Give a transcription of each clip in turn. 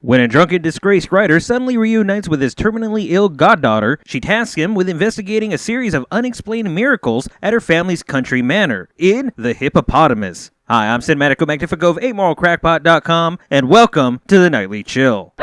When a drunken, disgraced writer suddenly reunites with his terminally ill goddaughter, she tasks him with investigating a series of unexplained miracles at her family's country manor in The Hippopotamus. Hi, I'm Cinematic Magnifico of amoralcrackpot.com, and welcome to the Nightly Chill.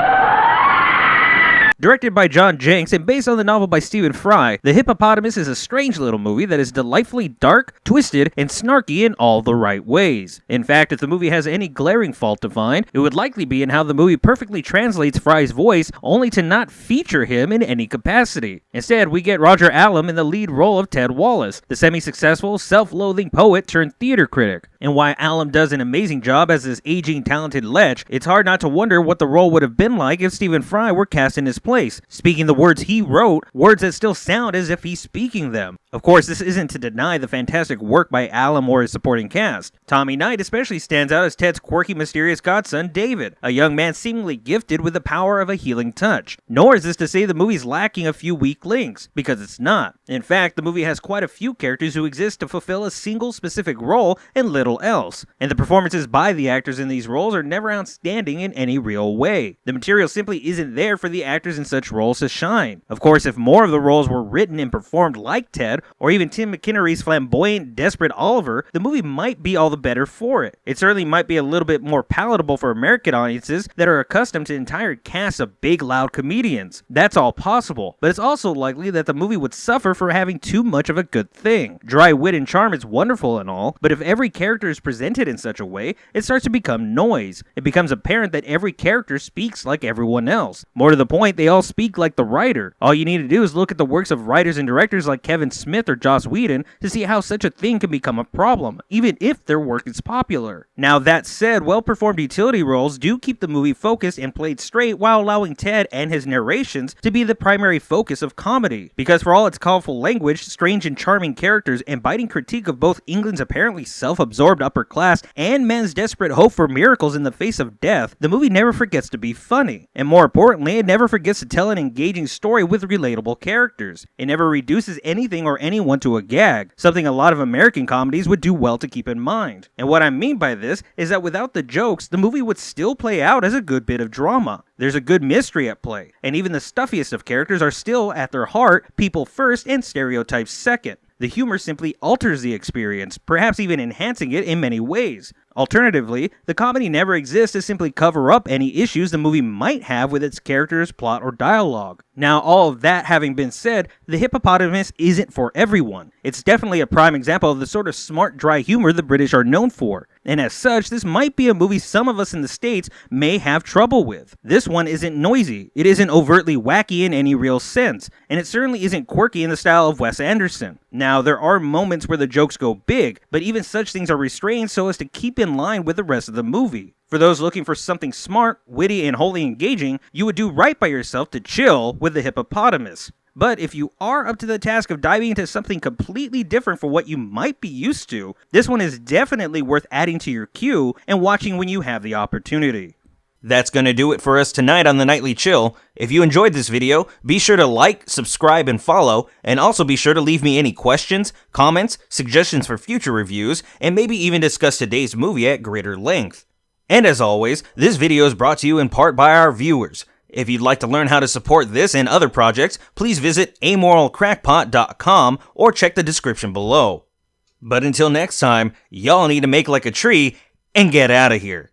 Directed by John Jenks and based on the novel by Stephen Fry, The Hippopotamus is a strange little movie that is delightfully dark, twisted, and snarky in all the right ways. In fact, if the movie has any glaring fault to find, it would likely be in how the movie perfectly translates Fry's voice only to not feature him in any capacity. Instead, we get Roger Allam in the lead role of Ted Wallace, the semi-successful, self-loathing poet turned theater critic. And while Allam does an amazing job as this aging, talented lech, it's hard not to wonder what the role would have been like if Stephen Fry were cast in his place, speaking the words he wrote, words that still sound as if he's speaking them. Of course, this isn't to deny the fantastic work by Allam or his supporting cast. Tommy Knight especially stands out as Ted's quirky, mysterious godson, David, a young man seemingly gifted with the power of a healing touch. Nor is this to say the movie's lacking a few weak links, because it's not. In fact, the movie has quite a few characters who exist to fulfill a single specific role and little else. And the performances by the actors in these roles are never outstanding in any real way. The material simply isn't there for the actors in such roles to shine. Of course, if more of the roles were written and performed like Ted, or even Tim McInnerny's flamboyant, desperate Oliver, the movie might be all the better for it. It certainly might be a little bit more palatable for American audiences that are accustomed to entire casts of big, loud comedians. That's all possible, but it's also likely that the movie would suffer for having too much of a good thing. Dry wit and charm is wonderful and all, but if every character is presented in such a way, it starts to become noise. It becomes apparent that every character speaks like everyone else. More to the point, they all speak like the writer. All you need to do is look at the works of writers and directors like Kevin Smith or Joss Whedon to see how such a thing can become a problem, even if their work is popular. Now that said, well-performed utility roles do keep the movie focused and played straight while allowing Ted and his narrations to be the primary focus of comedy. Because for all its colorful language, strange and charming characters, and biting critique of both England's apparently self-absorbed upper class and men's desperate hope for miracles in the face of death, the movie never forgets to be funny. And more importantly, it never forgets to tell an engaging story with relatable characters. It never reduces anything or anyone to a gag, something a lot of American comedies would do well to keep in mind. And what I mean by this is that without the jokes, the movie would still play out as a good bit of drama. There's a good mystery at play, and even the stuffiest of characters are still, at their heart, people first and stereotypes second. The humor simply alters the experience, perhaps even enhancing it in many ways. Alternatively, the comedy never exists to simply cover up any issues the movie might have with its characters, plot, or dialogue. Now, all of that having been said, The Hippopotamus isn't for everyone. It's definitely a prime example of the sort of smart, dry humor the British are known for. And as such, this might be a movie some of us in the States may have trouble with. This one isn't noisy, it isn't overtly wacky in any real sense, and it certainly isn't quirky in the style of Wes Anderson. Now, there are moments where the jokes go big, but even such things are restrained so as to keep in line with the rest of the movie. For those looking for something smart, witty, and wholly engaging, you would do right by yourself to chill with The Hippopotamus. But if you are up to the task of diving into something completely different from what you might be used to, this one is definitely worth adding to your queue and watching when you have the opportunity. That's going to do it for us tonight on the Nightly Chill. If you enjoyed this video, be sure to like, subscribe, and follow, and also be sure to leave me any questions, comments, suggestions for future reviews, and maybe even discuss today's movie at greater length. And as always, this video is brought to you in part by our viewers. If you'd like to learn how to support this and other projects, please visit amoralcrackpot.com or check the description below. But until next time, y'all need to make like a tree and get out of here.